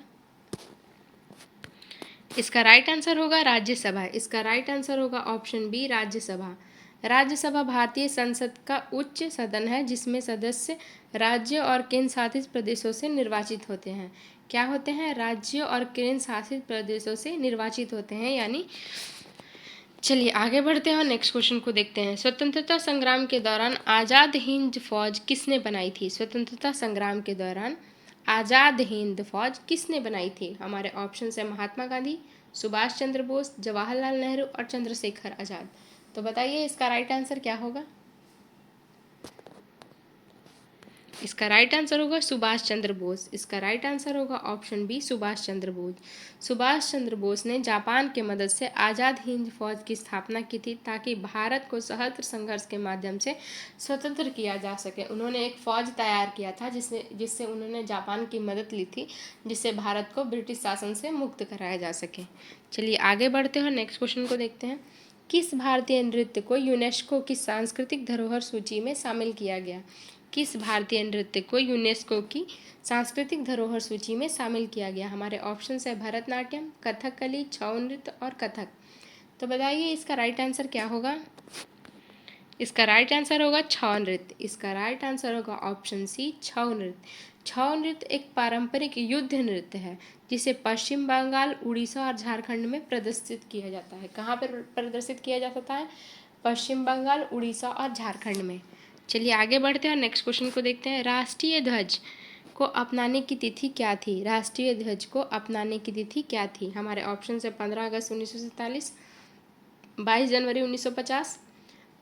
इसका राइट आंसर होगा राज्यसभा। इसका राइट आंसर होगा ऑप्शन बी राज्यसभा। राज्यसभा भारतीय संसद का उच्च सदन है जिसमें सदस्य राज्य और केंद्र शासित प्रदेशों से निर्वाचित होते हैं। क्या होते हैं? राज्यों और केंद्र शासित प्रदेशों से निर्वाचित होते हैं यानी। चलिए आगे बढ़ते हैं और नेक्स्ट क्वेश्चन को देखते हैं। स्वतंत्रता संग्राम के दौरान आज़ाद हिंद फौज किसने बनाई थी? स्वतंत्रता संग्राम के दौरान आज़ाद हिंद फौज किसने बनाई थी? हमारे ऑप्शन है महात्मा गांधी, सुभाष चंद्र बोस, जवाहरलाल नेहरू और चंद्रशेखर आज़ाद। तो बताइए इसका राइट आंसर क्या होगा। इसका राइट आंसर होगा सुभाष चंद्र बोस। इसका राइट आंसर होगा ऑप्शन बी सुभाष चंद्र बोस। सुभाष चंद्र बोस ने जापान के मदद से आज़ाद हिंद फौज की स्थापना की थी ताकि भारत को सहस्त्र संघर्ष के माध्यम से स्वतंत्र किया जा सके। उन्होंने एक फौज तैयार किया था जिससे उन्होंने जापान की मदद ली थी, जिससे भारत को ब्रिटिश शासन से मुक्त कराया जा सके। चलिए आगे बढ़ते हैं, नेक्स्ट क्वेश्चन को देखते हैं। किस भारतीय नृत्य को यूनेस्को की सांस्कृतिक धरोहर सूची में शामिल किया गया? किस भारतीय नृत्य को यूनेस्को की सांस्कृतिक धरोहर सूची में शामिल किया गया? हमारे ऑप्शन है भरतनाट्यम, कथकली, छऊ नृत्य और कथक। तो बताइए इसका राइट आंसर क्या होगा। इसका राइट आंसर होगा छऊ नृत्य। इसका राइट आंसर होगा ऑप्शन सी छऊ नृत्य। छऊ नृत्य एक पारंपरिक युद्ध नृत्य है जिसे पश्चिम बंगाल, उड़ीसा और झारखंड में प्रदर्शित किया जाता है। कहाँ पर प्रदर्शित किया जाता है? पश्चिम बंगाल, उड़ीसा और झारखंड में। चलिए आगे बढ़ते हैं, नेक्स्ट क्वेश्चन को देखते हैं। राष्ट्रीय ध्वज को अपनाने की तिथि क्या थी? राष्ट्रीय ध्वज को अपनाने की तिथि क्या थी? हमारे ऑप्शन है 15 अगस्त 1947, 22 जनवरी 1950,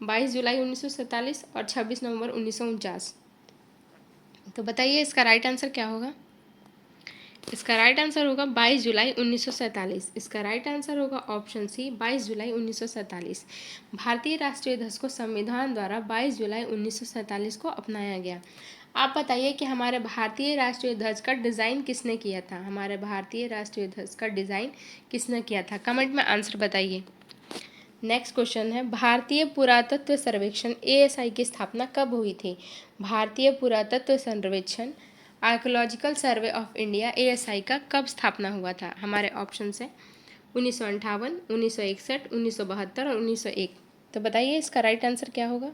22 जुलाई 1947 और 26 नवंबर 1949। तो बताइए इसका राइट आंसर क्या होगा। इसका राइट आंसर होगा 22 जुलाई 1947। इसका राइट आंसर होगा ऑप्शन सी 22 जुलाई 1947। भारतीय राष्ट्रीय ध्वज को संविधान द्वारा 22 जुलाई 1947 को अपनाया गया। आप बताइए कि हमारे भारतीय राष्ट्रीय ध्वज का डिज़ाइन किसने किया था? हमारे भारतीय राष्ट्रीय ध्वज का डिज़ाइन किसने किया था? कमेंट में आंसर बताइए। नेक्स्ट क्वेश्चन है भारतीय पुरातत्व सर्वेक्षण ASI की स्थापना कब हुई थी? भारतीय पुरातत्व सर्वेक्षण archaeological survey of India ASI का कब स्थापना हुआ था? हमारे ऑप्शन है 1958, 1961, 1972 और 1901। तो बताइए इसका राइट आंसर क्या होगा।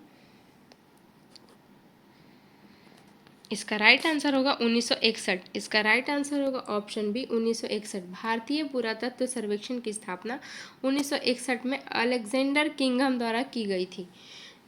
इसका राइट आंसर होगा 1961। इसका राइट आंसर होगा ऑप्शन बी 1961। भारतीय पुरातत्व सर्वेक्षण की स्थापना 1961 में अलेक्जेंडर किंघम द्वारा की गई थी।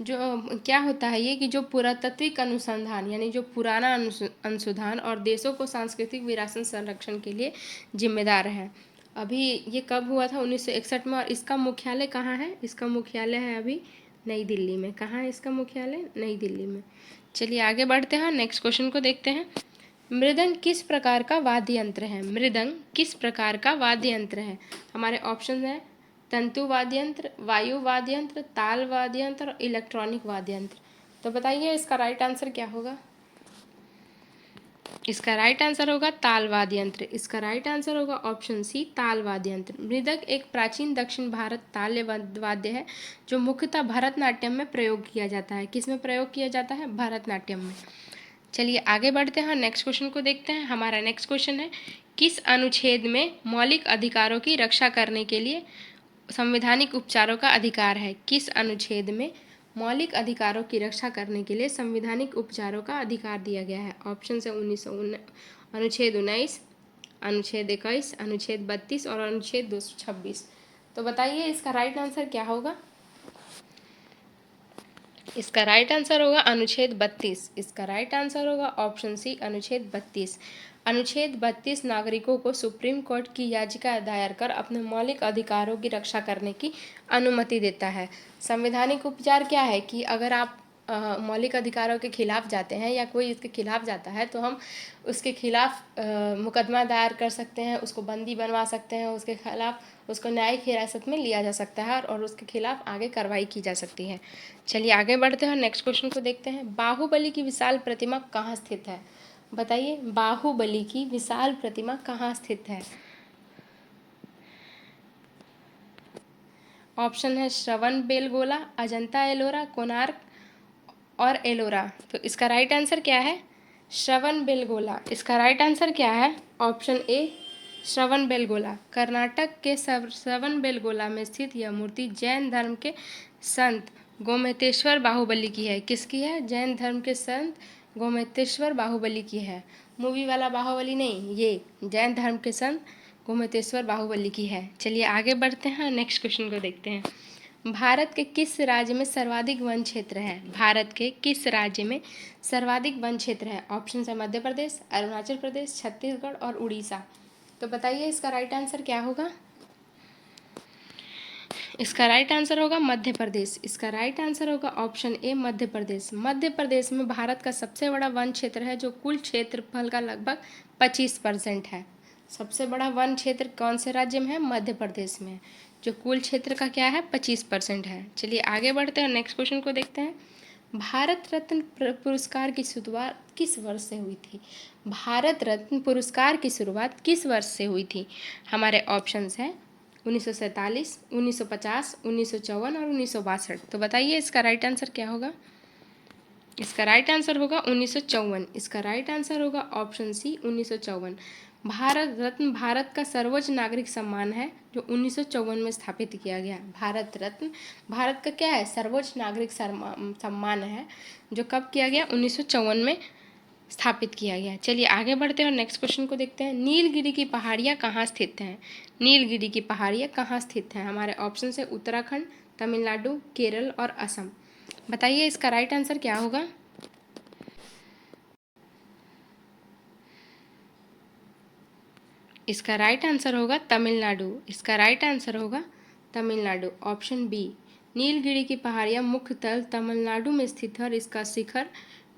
जो क्या होता है ये कि जो पुरातात्विक अनुसंधान यानी जो पुराना अनुसंधान और देशों को सांस्कृतिक विरासत संरक्षण के लिए जिम्मेदार है। अभी ये कब हुआ था? 1961 में। और इसका मुख्यालय कहाँ है? इसका मुख्यालय है अभी नई दिल्ली में। कहाँ है इसका मुख्यालय? नई दिल्ली में। चलिए आगे बढ़ते हैं, नेक्स्ट क्वेश्चन को देखते हैं। मृदंग किस प्रकार का वाद्य यंत्र है? मृदंग किस प्रकार का वाद्य यंत्र है? हमारे ऑप्शन है तंतु वाद्य यंत्र, वायु वाद्य यंत्र, ताल वाद्य यंत्र और इलेक्ट्रॉनिक वाद्य यंत्र। तो बताइए इसका राइट आंसर क्या होगा? इसका राइट आंसर होगा ताल वाद्य यंत्र। इसका राइट आंसर होगा ऑप्शन सी ताल वाद्य यंत्र। मृदंग एक प्राचीन दक्षिण भारत ताल वाद्य है जो मुख्यतः भरतनाट्यम में प्रयोग किया जाता है। किस में प्रयोग किया जाता है? भरतनाट्यम में। चलिए आगे बढ़ते हैं, नेक्स्ट क्वेश्चन को देखते हैं। हमारा नेक्स्ट क्वेश्चन है किस अनुच्छेद में मौलिक अधिकारों की रक्षा करने के लिए संवैधानिक उपचारों का अधिकार है? किस अनुच्छेद में मौलिक अधिकारों की रक्षा करने के लिए संवैधानिक उपचारों का अधिकार दिया गया है? ऑप्शन है अनुच्छेद 19, अनुच्छेद 21, अनुच्छेद 32 और अनुच्छेद 226। तो बताइए इसका राइट आंसर क्या होगा? इसका राइट आंसर होगा अनुच्छेद 32। इसका राइट आंसर होगा ऑप्शन सी अनुच्छेद 32। अनुच्छेद 32 नागरिकों को सुप्रीम कोर्ट की याचिका दायर कर अपने मौलिक अधिकारों की रक्षा करने की अनुमति देता है। संवैधानिक उपचार क्या है कि अगर आप मौलिक अधिकारों के खिलाफ जाते हैं या कोई इसके खिलाफ जाता है तो हम उसके खिलाफ मुकदमा दायर कर सकते हैं, उसको बंदी बनवा सकते हैं, उसके खिलाफ उसको न्यायिक हिरासत में लिया जा सकता है और उसके खिलाफ आगे कार्रवाई की जा सकती है। चलिए आगे बढ़ते हैं, नेक्स्ट क्वेश्चन को देखते हैं। बाहुबली की विशाल प्रतिमा कहाँ स्थित है? बताइए बाहुबली की विशाल प्रतिमा कहाँ स्थित है? ऑप्शन है श्रवण बेलगोला, अजंता एलोरा, कोणार्क और एलोरा। तो इसका राइट आंसर क्या है? श्रवण बेलगोला। इसका राइट आंसर क्या है? ऑप्शन ए श्रवण बेलगोला। कर्नाटक के श्रवण बेलगोला में स्थित यह मूर्ति जैन धर्म के संत गोमतेश्वर बाहुबली की है। किसकी है? जैन धर्म के संत गोमतेश्वर बाहुबली की है। मूवी वाला बाहुबली नहीं, ये जैन धर्म के संत गोमतेश्वर बाहुबली की है। चलिए आगे बढ़ते हैं, नेक्स्ट क्वेश्चन को देखते हैं। भारत के किस राज्य में सर्वाधिक वन क्षेत्र है? भारत के किस राज्य में सर्वाधिक वन क्षेत्र है? ऑप्शन है मध्य प्रदेश, अरुणाचल प्रदेश, छत्तीसगढ़ और उड़ीसा। तो बताइए इसका राइट आंसर क्या होगा? इसका राइट आंसर होगा मध्य प्रदेश। इसका राइट आंसर होगा ऑप्शन ए मध्य प्रदेश। मध्य प्रदेश में भारत का सबसे बड़ा वन क्षेत्र है जो कुल क्षेत्रफल का लगभग 25% है। सबसे बड़ा वन क्षेत्र कौन से राज्य में है? मध्य प्रदेश में, जो कुल क्षेत्र का क्या है? 25% है। चलिए आगे बढ़ते हैं, नेक्स्ट क्वेश्चन को देखते हैं। भारत रत्न पुरस्कार की शुरुआत किस वर्ष से हुई थी? भारत रत्न पुरस्कार की शुरुआत किस वर्ष से हुई थी? हमारे ऑप्शंस हैं 1947, 1950, 1954 और 1962। तो बताइए इसका राइट आंसर क्या होगा? इसका राइट आंसर होगा 1954। इसका राइट आंसर होगा ऑप्शन सी 1954। भारत रत्न भारत का सर्वोच्च नागरिक सम्मान है जो 1954 में स्थापित किया गया। भारत रत्न भारत का क्या है? सर्वोच्च नागरिक सम्मान है जो कब किया गया? 1954 में स्थापित किया गया। चलिए आगे बढ़ते हैं और नेक्स्ट क्वेश्चन को देखते हैं। नीलगिरी की पहाड़ियाँ कहाँ स्थित हैं? नीलगिरी की पहाड़ियाँ कहाँ स्थित हैं? हमारे ऑप्शन है उत्तराखंड, तमिलनाडु, केरल और असम। बताइए इसका राइट आंसर क्या होगा? इसका राइट आंसर होगा तमिलनाडु। इसका राइट आंसर होगा तमिलनाडु, ऑप्शन बी। नीलगिरी की पहाड़ियाँ मुख्यतः तमिलनाडु में स्थित है और इसका शिखर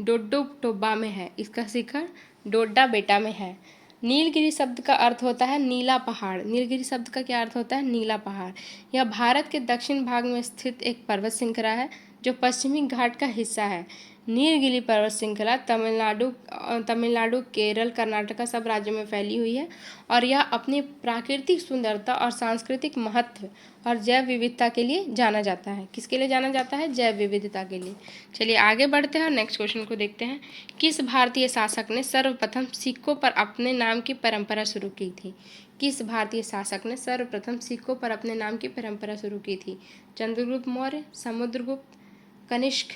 डोड्डा में है। इसका शिखर डोड्डा बेटा में है। नीलगिरी शब्द का अर्थ होता है नीला पहाड़। नीलगिरी शब्द का क्या अर्थ होता है? नीला पहाड़। यह भारत के दक्षिण भाग में स्थित एक पर्वत श्रृंखला है जो पश्चिमी घाट का हिस्सा है। नीलगिरी पर्वत श्रृंखला तमिलनाडु, केरल, कर्नाटक सब राज्यों में फैली हुई है और यह अपनी प्राकृतिक सुंदरता और सांस्कृतिक महत्व और जैव विविधता के लिए जाना जाता है। किसके लिए जाना जाता है? जैव विविधता के लिए। चलिए आगे बढ़ते हैं और नेक्स्ट क्वेश्चन को देखते हैं। किस भारतीय शासक ने सर्वप्रथम सिक्कों पर अपने नाम की परंपरा शुरू की थी? किस भारतीय शासक ने सर्वप्रथम सिक्कों पर अपने नाम की परंपरा शुरू की थी? चंद्रगुप्त मौर्य, समुद्रगुप्त, कनिष्क,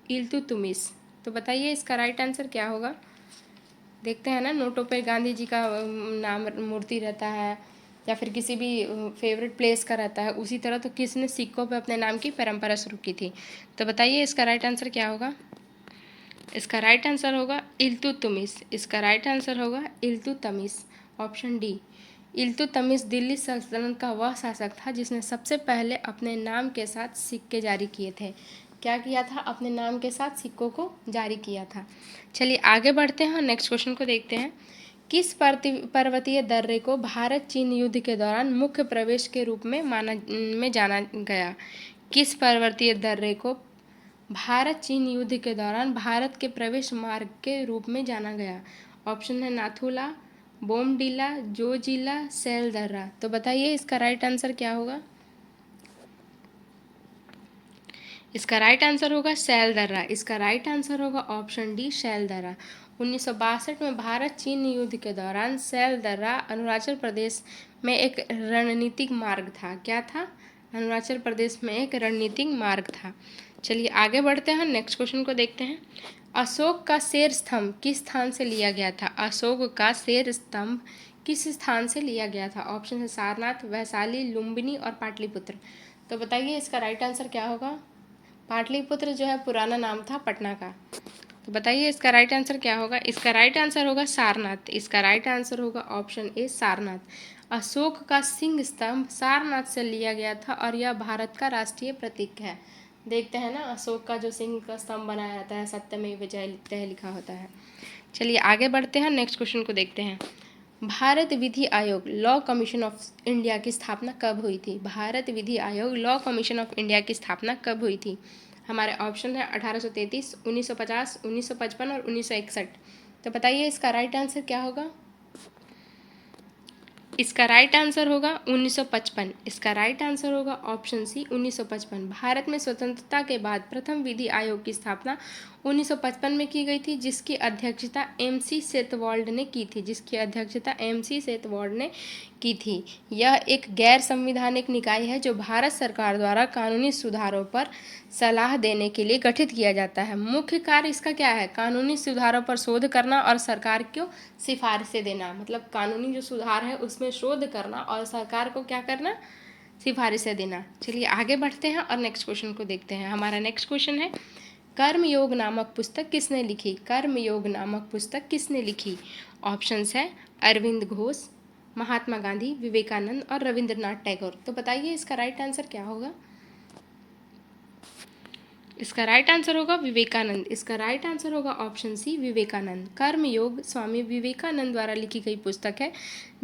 इल्तुतमिश। तो बताइए इसका राइट आंसर क्या होगा। देखते हैं ना, नोटों पे गांधी जी का नाम मूर्ति रहता है, या फिर किसी भी फेवरेट प्लेस का रहता है, उसी तरह तो किसने सिक्कों पे अपने नाम की परंपरा शुरू की थी। तो बताइए इसका राइट आंसर क्या होगा। इसका राइट आंसर होगा इल्तुतमिश। इसका राइट आंसर होगा इल्तुतमिश, ऑप्शन डी। इल्तुतमिश दिल्ली सल्तनत का वह शासक था जिसने सबसे पहले अपने नाम के साथ सिक्के जारी किए थे। क्या किया था, अपने नाम के साथ सिक्कों को जारी किया था। चलिए आगे बढ़ते हैं, नेक्स्ट क्वेश्चन को देखते हैं। किस पर्वतीय दर्रे को भारत चीन युद्ध के दौरान मुख्य प्रवेश के रूप में जाना गया। किस पर्वतीय दर्रे को भारत चीन युद्ध के दौरान भारत के प्रवेश मार्ग के रूप में जाना गया। ऑप्शन है नाथुला, बोमडीला, जोजिला, सैल दर्रा। तो बताइए इसका राइट आंसर क्या होगा। इसका राइट आंसर होगा सैल दर्रा। इसका राइट आंसर होगा ऑप्शन डी, सैल दर्रा। 1962 में भारत चीन युद्ध के दौरान सैल दर्रा अरुणाचल प्रदेश में एक रणनीतिक मार्ग था। क्या था, अरुणाचल प्रदेश में एक रणनीतिक मार्ग था। चलिए आगे बढ़ते हैं, नेक्स्ट क्वेश्चन को देखते हैं। अशोक का शेर स्तंभ किस स्थान से लिया गया था। अशोक का शेर स्तंभ किस स्थान से लिया गया था। ऑप्शन है सारनाथ, वैशाली, लुम्बिनी और पाटलिपुत्र। तो बताइए इसका राइट आंसर क्या होगा। पाटलिपुत्र जो है पुराना नाम था पटना का। तो बताइए इसका राइट आंसर क्या होगा। इसका राइट आंसर होगा सारनाथ। इसका राइट आंसर होगा ऑप्शन ए, सारनाथ। अशोक का सिंह स्तंभ सारनाथ से लिया गया था और यह भारत का राष्ट्रीय प्रतीक है। देखते हैं ना, अशोक का जो सिंह का स्तंभ बनाया जाता है, सत्यमेव जयते लिखा होता है। चलिए आगे बढ़ते हैं, नेक्स्ट क्वेश्चन को देखते हैं। भारत विधि आयोग लॉ कमीशन ऑफ इंडिया की स्थापना कब हुई थी। भारत विधि आयोग लॉ कमीशन ऑफ इंडिया की स्थापना कब हुई थी। हमारे ऑप्शन है 1833, 1950, 1955 और 1961। तो बताइए इसका राइट आंसर क्या होगा। इसका राइट आंसर होगा 1955। इसका राइट आंसर होगा ऑप्शन सी, 1955। भारत में स्वतंत्रता के बाद प्रथम विधि आयोग की स्थापना 1955 में की गई थी, जिसकी अध्यक्षता एमसी सेतवाल्ड ने की थी। जिसकी अध्यक्षता एमसी सेतवाल्ड ने की थी। यह एक गैर संवैधानिक निकाय है जो भारत सरकार द्वारा कानूनी सुधारों पर सलाह देने के लिए गठित किया जाता है। मुख्य कार्य इसका क्या है, कानूनी सुधारों पर शोध करना और सरकार को सिफारिशें देना। मतलब कानूनी जो सुधार है उसमें शोध करना और सरकार को क्या करना, सिफारिशें देना। चलिए आगे बढ़ते हैं और नेक्स्ट क्वेश्चन को देखते हैं। हमारा नेक्स्ट क्वेश्चन है, कर्मयोग नामक पुस्तक किसने लिखी। कर्मयोग नामक पुस्तक किसने लिखी। ऑप्शंस है अरविंद घोष, महात्मा गांधी, विवेकानंद और रविंद्रनाथ टैगोर। तो बताइए इसका राइट आंसर क्या होगा। इसका राइट आंसर होगा विवेकानंद। इसका राइट आंसर होगा ऑप्शन सी, विवेकानंद। कर्मयोग स्वामी विवेकानंद द्वारा लिखी गई पुस्तक है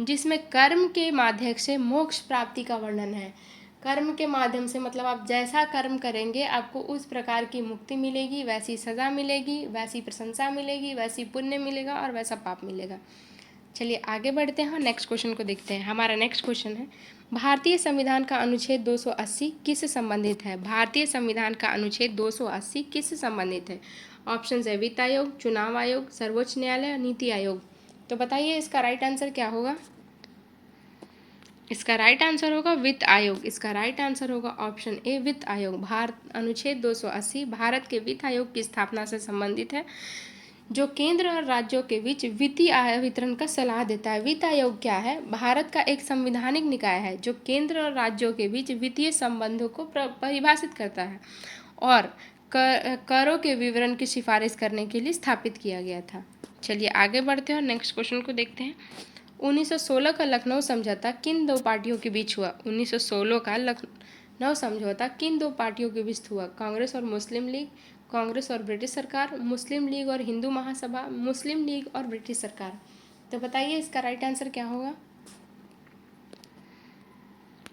जिसमें कर्म के माध्यम से मोक्ष प्राप्ति का वर्णन है। कर्म के माध्यम से मतलब आप जैसा कर्म करेंगे आपको उस प्रकार की मुक्ति मिलेगी, वैसी सज़ा मिलेगी, वैसी प्रशंसा मिलेगी, वैसी पुण्य मिलेगा और वैसा पाप मिलेगा। चलिए आगे बढ़ते हैं, नेक्स्ट क्वेश्चन को देखते हैं। हमारा नेक्स्ट क्वेश्चन है, भारतीय संविधान का अनुच्छेद 280 किससे संबंधित है। भारतीय संविधान का अनुच्छेद 280 किससे संबंधित है। ऑप्शन है वित्त आयोग, चुनाव आयोग, सर्वोच्च न्यायालय, नीति आयोग। तो बताइए इसका राइट आंसर क्या होगा। इसका राइट आंसर होगा वित्त आयोग। इसका राइट आंसर होगा ऑप्शन ए, वित्त आयोग। भारत अनुच्छेद 280 भारत के वित्त आयोग की स्थापना से संबंधित है, जो केंद्र और राज्यों के बीच वित्तीय वितरण का सलाह देता है। वित्त आयोग क्या है, भारत का एक संवैधानिक निकाय है जो केंद्र और राज्यों के बीच वित्तीय संबंधों को परिभाषित करता है और करों के विवरण की सिफारिश करने के लिए स्थापित किया गया था। चलिए आगे बढ़ते हैं और नेक्स्ट क्वेश्चन को देखते हैं। 1916 का लखनऊ समझौता किन दो पार्टियों के बीच हुआ। 1916 का लखनऊ समझौता किन दो पार्टियों के बीच हुआ। कांग्रेस और मुस्लिम लीग, कांग्रेस और ब्रिटिश सरकार, मुस्लिम लीग और हिंदू महासभा, मुस्लिम लीग और ब्रिटिश सरकार। तो बताइए इसका राइट आंसर क्या होगा।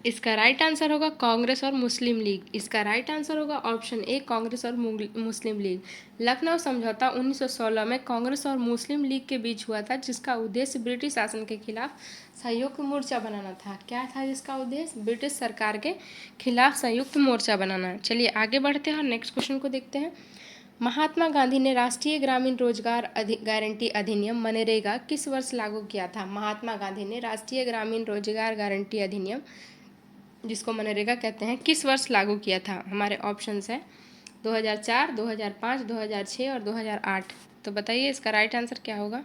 इसका राइट आंसर होगा कांग्रेस और मुस्लिम लीग। इसका राइट आंसर होगा ऑप्शन ए, कांग्रेस और मुस्लिम लीग। लखनऊ समझौता 1916 में कांग्रेस और मुस्लिम लीग के बीच हुआ था, जिसका उद्देश्य ब्रिटिश शासन के खिलाफ संयुक्त मोर्चा बनाना था। क्या था जिसका उद्देश्य, ब्रिटिश सरकार के खिलाफ संयुक्त मोर्चा बनाना। चलिए आगे बढ़ते हैं और नेक्स्ट क्वेश्चन को देखते हैं। महात्मा गांधी ने राष्ट्रीय ग्रामीण रोजगार गारंटी अधिनियम मनरेगा किस वर्ष लागू किया था। महात्मा गांधी ने राष्ट्रीय ग्रामीण रोजगार गारंटी अधिनियम, जिसको मनरेगा कहते हैं, किस वर्ष लागू किया था। हमारे ऑप्शंस हैं 2004, 2005, 2006 और 2008। तो बताइए इसका राइट आंसर क्या होगा।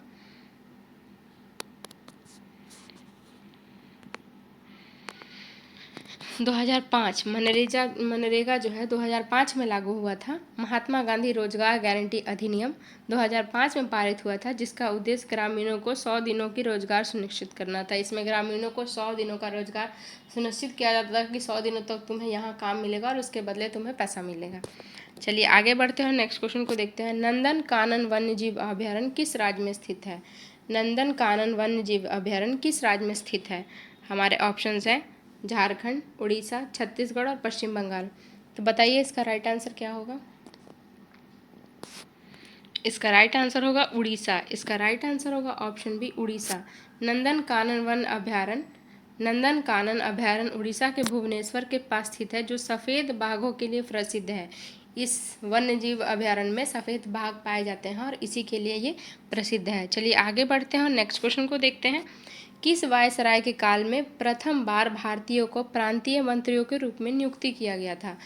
2005 मनरेगा जो है 2005 में लागू हुआ था। महात्मा गांधी रोजगार गारंटी अधिनियम 2005 में पारित हुआ था, जिसका उद्देश्य ग्रामीणों को 100 दिनों की रोजगार सुनिश्चित करना था। इसमें ग्रामीणों को 100 दिनों का रोजगार सुनिश्चित किया जाता था कि 100 दिनों तक तुम्हें यहाँ काम मिलेगा और उसके बदले तुम्हें पैसा मिलेगा। चलिए आगे बढ़ते हैं, नेक्स्ट क्वेश्चन को देखते हैं। नंदन कानन वन्य जीव अभ्यारण्य किस राज्य में स्थित है। नंदन कानन वन्य जीव अभ्यारण्य किस राज्य में स्थित है। हमारे ऑप्शंस हैं झारखंड, उड़ीसा, छत्तीसगढ़ और पश्चिम बंगाल। तो बताइए इसका राइट आंसर क्या होगा। इसका राइट आंसर होगा उड़ीसा। इसका राइट आंसर होगा ऑप्शन बी उड़ीसा। नंदन कानन अभ्यारण्य उड़ीसा के भुवनेश्वर के पास स्थित है, जो सफ़ेद बाघों के लिए प्रसिद्ध है। इस वन्य जीव अभ्यारण्य में सफ़ेद बाघ पाए जाते हैं और इसी के लिए ये प्रसिद्ध है। चलिए आगे बढ़ते हैं और नेक्स्ट क्वेश्चन को देखते हैं। किस वायसराय के काल में प्रथम बार भारतीयों को प्रांतीय मंत्रियों के रूप में नियुक्ति किया गया था।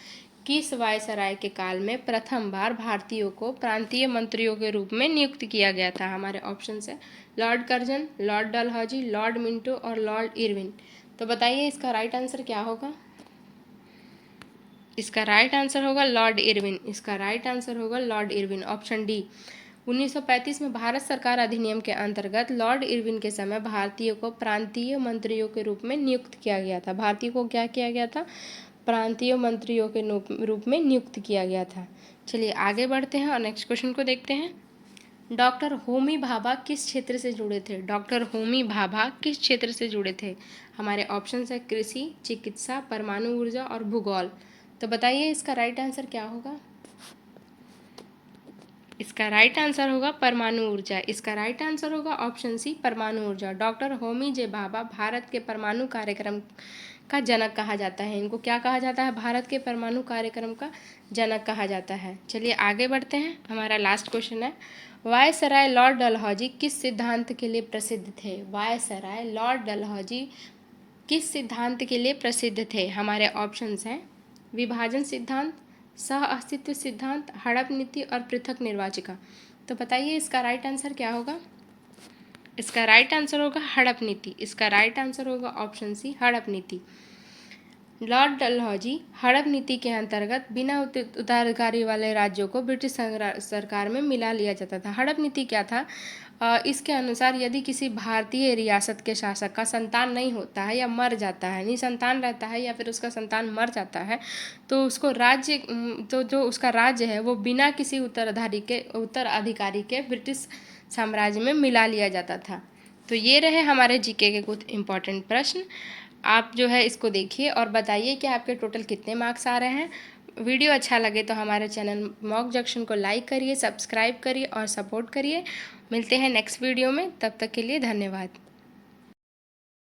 किस वायसराय के काल में प्रथम बार भारतीयों को प्रांतीय मंत्रियों के रूप में नियुक्त किया गया था। हमारे ऑप्शन है Lord Curzon, Lord Dalhousie, Lord Minto और लॉर्ड इरविन। तो बताइए इसका राइट आंसर क्या होगा। इसका राइट आंसर होगा लॉर्ड इरविन। इसका राइट आंसर होगा लॉर्ड इरविन, ऑप्शन डी। 1935 में भारत सरकार अधिनियम के अंतर्गत लॉर्ड इरविन के समय भारतीयों को प्रांतीय मंत्रियों के रूप में नियुक्त किया गया था। भारतीयों को क्या किया गया था, प्रांतीय मंत्रियों के रूप में नियुक्त किया गया था। चलिए आगे बढ़ते हैं और नेक्स्ट क्वेश्चन को देखते हैं। डॉक्टर होमी भाभा किस क्षेत्र से जुड़े थे। डॉक्टर होमी भाभा किस क्षेत्र से जुड़े थे। हमारे ऑप्शन है कृषि, चिकित्सा, परमाणु ऊर्जा और भूगोल। तो बताइए इसका राइट आंसर क्या होगा। इसका राइट आंसर होगा परमाणु ऊर्जा। इसका राइट आंसर होगा ऑप्शन सी परमाणु ऊर्जा। डॉक्टर होमी जे भाभा भारत के परमाणु कार्यक्रम का जनक कहा जाता है। इनको क्या कहा जाता है, भारत के परमाणु कार्यक्रम का जनक कहा जाता है। चलिए आगे बढ़ते हैं, हमारा लास्ट क्वेश्चन है। वायसराय लॉर्ड डलहौजी किस सिद्धांत के लिए प्रसिद्ध थे। वायसराय लॉर्ड डलहौजी किस सिद्धांत के लिए प्रसिद्ध थे। हमारे ऑप्शंस हैं विभाजन सिद्धांत, सह अस्तित्व सिद्धांत, हड़प नीति और पृथक निर्वाचिका। तो बताइए इसका राइट आंसर क्या होगा। इसका राइट आंसर होगा हड़प नीति। इसका राइट आंसर होगा ऑप्शन सी हड़प नीति। लॉर्ड डलहौजी हड़प नीति के अंतर्गत बिना उत्तराधिकारी वाले राज्यों को ब्रिटिश सरकार में मिला लिया जाता था। हड़प नीति क्या था, इसके अनुसार यदि किसी भारतीय रियासत के शासक का संतान नहीं होता है या मर जाता है, निसंतान रहता है या फिर उसका संतान मर जाता है, तो उसको राज्य तो जो उसका राज्य है वो बिना किसी उत्तराधिकारी के ब्रिटिश साम्राज्य में मिला लिया जाता था। तो ये रहे हमारे जीके के कुछ इम्पॉर्टेंट प्रश्न। आप जो है इसको देखिए और बताइए कि आपके टोटल कितने मार्क्स आ रहे हैं। वीडियो अच्छा लगे तो हमारे चैनल मॉक जंक्शन को लाइक करिए, सब्सक्राइब करिए और सपोर्ट करिए। मिलते हैं नेक्स्ट वीडियो में, तब तक के लिए धन्यवाद।